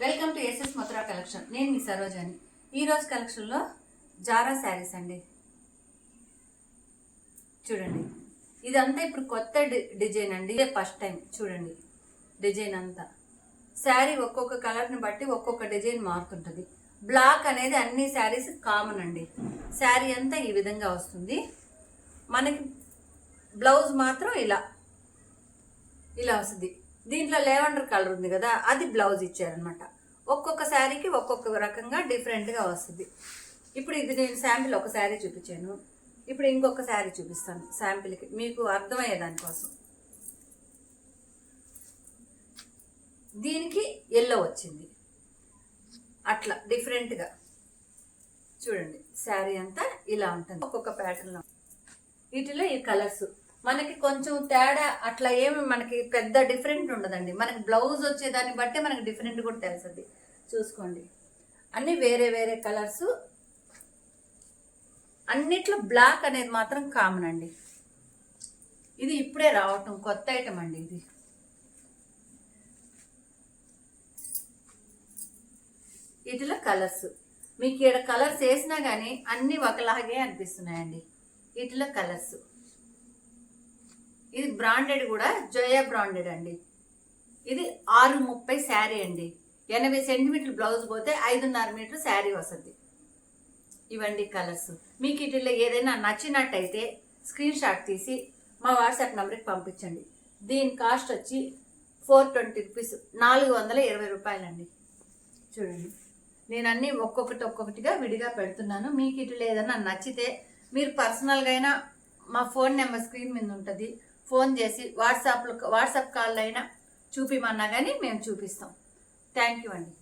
Welcome to SS Mathura collection. నేను మీ సరోజని. ఈరోజు కలెక్షన్లో జారా శారీస్ అండి. చూడండి, ఇదంతా ఇప్పుడు కొత్త డిజైన్ అండి. ఇదే ఫస్ట్ టైం. చూడండి డిజైన్ అంతా. శారీ ఒక్కొక్క కలర్ని బట్టి ఒక్కొక్క డిజైన్ మారుతుంటుంది. బ్లాక్ అనేది అన్ని శారీస్ కామన్ అండి. శారీ అంతా ఈ విధంగా వస్తుంది. మనకి బ్లౌజ్ మాత్రం ఇలా వస్తుంది. దీంట్లో లెవెండర్ కలర్ ఉంది కదా, అది బ్లౌజ్ ఇచ్చారనమాట. ఒక్కొక్క శారీకి ఒక్కొక్క రకంగా డిఫరెంట్గా వస్తుంది. ఇప్పుడు ఇది నేను శాంపిల్ ఒక శారీ చూపించాను. ఇప్పుడు ఇంకొక శారీ చూపిస్తాను శాంపిల్కి, మీకు అర్థమయ్యే దానికోసం. దీనికి ఎల్లో వచ్చింది, అట్లా డిఫరెంట్గా చూడండి. శారీ అంతా ఇలా ఉంటుంది ఒక్కొక్క ప్యాటర్న్లో. వీటిలో ఈ కలర్స్ మనకి కొంచెం తేడా అట్లా ఏమి మనకి పెద్ద డిఫరెంట్ ఉండదండి. మనకి బ్లౌజ్ వచ్చేదాన్ని బట్టి మనకి డిఫరెంట్ కూడా తెలుస్తుంది. చూసుకోండి, అన్నీ వేరే వేరే కలర్స్. అన్నిట్లో బ్లాక్ అనేది మాత్రం కామన్ అండి. ఇది ఇప్పుడే రావటం కొత్త ఐటమ్ అండి. ఇది వీటిలో కలర్స్ మీకు ఇక్కడ కలర్స్ వేసినా కానీ అన్నీ ఒకలాగే అనిపిస్తున్నాయండి. వీటిలో కలర్స్. ఇది బ్రాండెడ్ కూడా, జోయా బ్రాండెడ్ అండి. ఇది 630 శారీ అండి. 80 సెంటీమీటర్లు బ్లౌజ్ పోతే 5.5 మీటర్ శారీ వస్తుంది. ఇవండి కలర్స్. మీకు వీటిలో ఏదైనా నచ్చినట్టయితే స్క్రీన్ షాట్ తీసి మా వాట్సాప్ నెంబర్కి పంపించండి. దీని కాస్ట్ వచ్చి 420 రూపీస్, 420 రూపాయలండి. చూడండి, నేను అన్నీ ఒక్కొక్కటిగా విడిగా పెడుతున్నాను. మీకు వీటిలో ఏదైనా నచ్చితే మీరు పర్సనల్గా అయినా మా ఫోన్ నెంబర్ స్క్రీన్ మీద ఉంటుంది, ఫోన్ చేసి వాట్సాప్ కాల్ అయినా చూపిమన్నా కానీ మేము చూపిస్తాం. థ్యాంక్ యూ అండి.